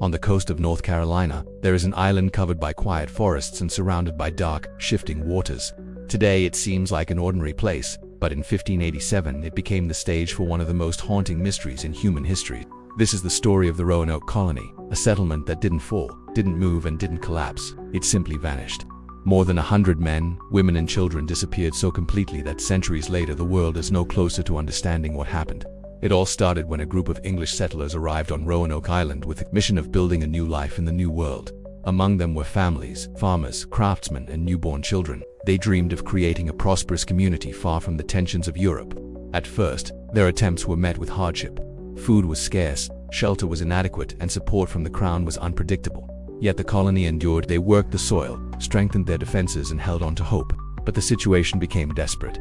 On the coast of North Carolina, there is an island covered by quiet forests and surrounded by dark, shifting waters. Today it seems like an ordinary place, but in 1587 it became the stage for one of the most haunting mysteries in human history. This is the story of the Roanoke Colony, a settlement that didn't fall, didn't move, and didn't collapse. It simply vanished. More than 100 men, women, and children disappeared so completely that centuries later the world is no closer to understanding what happened. It all started when a group of English settlers arrived on Roanoke Island with the mission of building a new life in the New World. Among them were families, farmers, craftsmen, and newborn children. They dreamed of creating a prosperous community far from the tensions of Europe. At first, their attempts were met with hardship. Food was scarce, shelter was inadequate, and support from the crown was unpredictable. Yet the colony endured. They worked the soil, strengthened their defenses, and held on to hope. But the situation became desperate.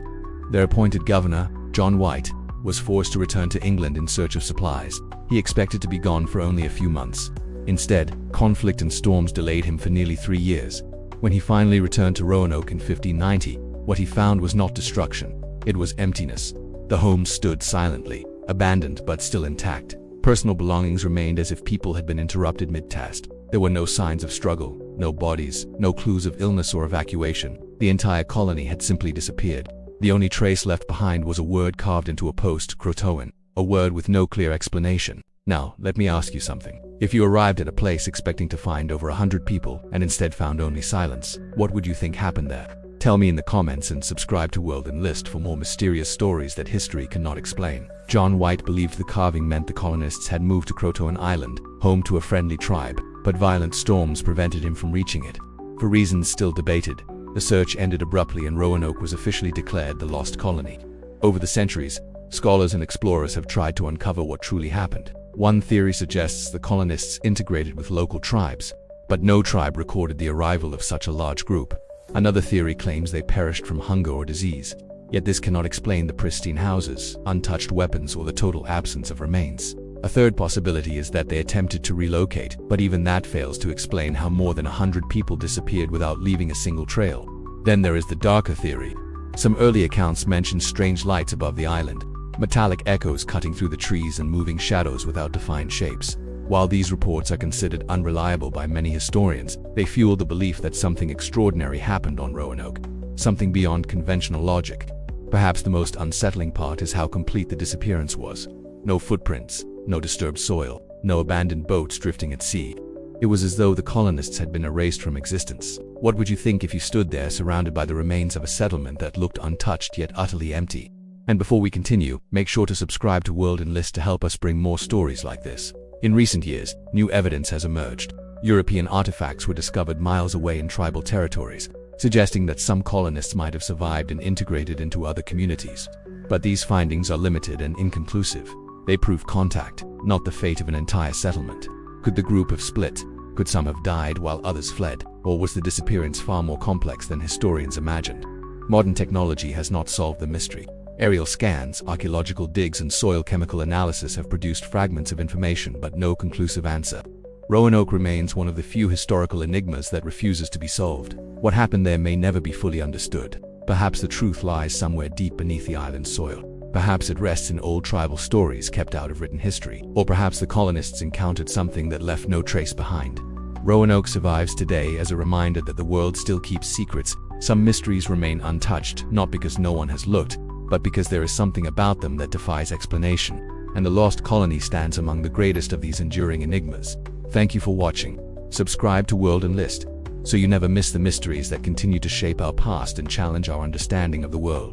Their appointed governor, John White, was forced to return to England in search of supplies. He expected to be gone for only a few months. Instead, conflict and storms delayed him for nearly 3 years. When he finally returned to Roanoke in 1590, what he found was not destruction. It was emptiness. The home stood silently, abandoned but still intact. Personal belongings remained as if people had been interrupted mid-task. There were no signs of struggle, no bodies, no clues of illness or evacuation. The entire colony had simply disappeared. The only trace left behind was a word carved into a post, Croatoan, a word with no clear explanation. Now, let me ask you something. If you arrived at a place expecting to find over 100 people and instead found only silence, what would you think happened there? Tell me in the comments, and subscribe to World and List for more mysterious stories that history cannot explain. John White believed the carving meant the colonists had moved to Croatoan Island, home to a friendly tribe, but violent storms prevented him from reaching it. For reasons still debated, the search ended abruptly and Roanoke was officially declared the lost colony. Over the centuries, scholars and explorers have tried to uncover what truly happened. One theory suggests the colonists integrated with local tribes, but no tribe recorded the arrival of such a large group. Another theory claims they perished from hunger or disease, yet this cannot explain the pristine houses, untouched weapons, or the total absence of remains. A third possibility is that they attempted to relocate, but even that fails to explain how more than 100 people disappeared without leaving a single trail. Then there is the darker theory. Some early accounts mention strange lights above the island, metallic echoes cutting through the trees, and moving shadows without defined shapes. While these reports are considered unreliable by many historians, they fuel the belief that something extraordinary happened on Roanoke, something beyond conventional logic. Perhaps the most unsettling part is how complete the disappearance was. No footprints, no disturbed soil, no abandoned boats drifting at sea. It was as though the colonists had been erased from existence. What would you think if you stood there surrounded by the remains of a settlement that looked untouched yet utterly empty? And before we continue, make sure to subscribe to World and List to help us bring more stories like this. In recent years, new evidence has emerged. European artifacts were discovered miles away in tribal territories, suggesting that some colonists might have survived and integrated into other communities. But these findings are limited and inconclusive. They prove contact, not the fate of an entire settlement. Could the group have split? Could some have died while others fled? Or was the disappearance far more complex than historians imagined? Modern technology has not solved the mystery. Aerial scans, archaeological digs, and soil chemical analysis have produced fragments of information but no conclusive answer. Roanoke remains one of the few historical enigmas that refuses to be solved. What happened there may never be fully understood. Perhaps the truth lies somewhere deep beneath the island's soil. Perhaps it rests in old tribal stories kept out of written history. Or perhaps the colonists encountered something that left no trace behind. Roanoke survives today as a reminder that the world still keeps secrets. Some mysteries remain untouched, not because no one has looked, but because there is something about them that defies explanation. And the lost colony stands among the greatest of these enduring enigmas. Thank you for watching. Subscribe to World and List, so you never miss the mysteries that continue to shape our past and challenge our understanding of the world.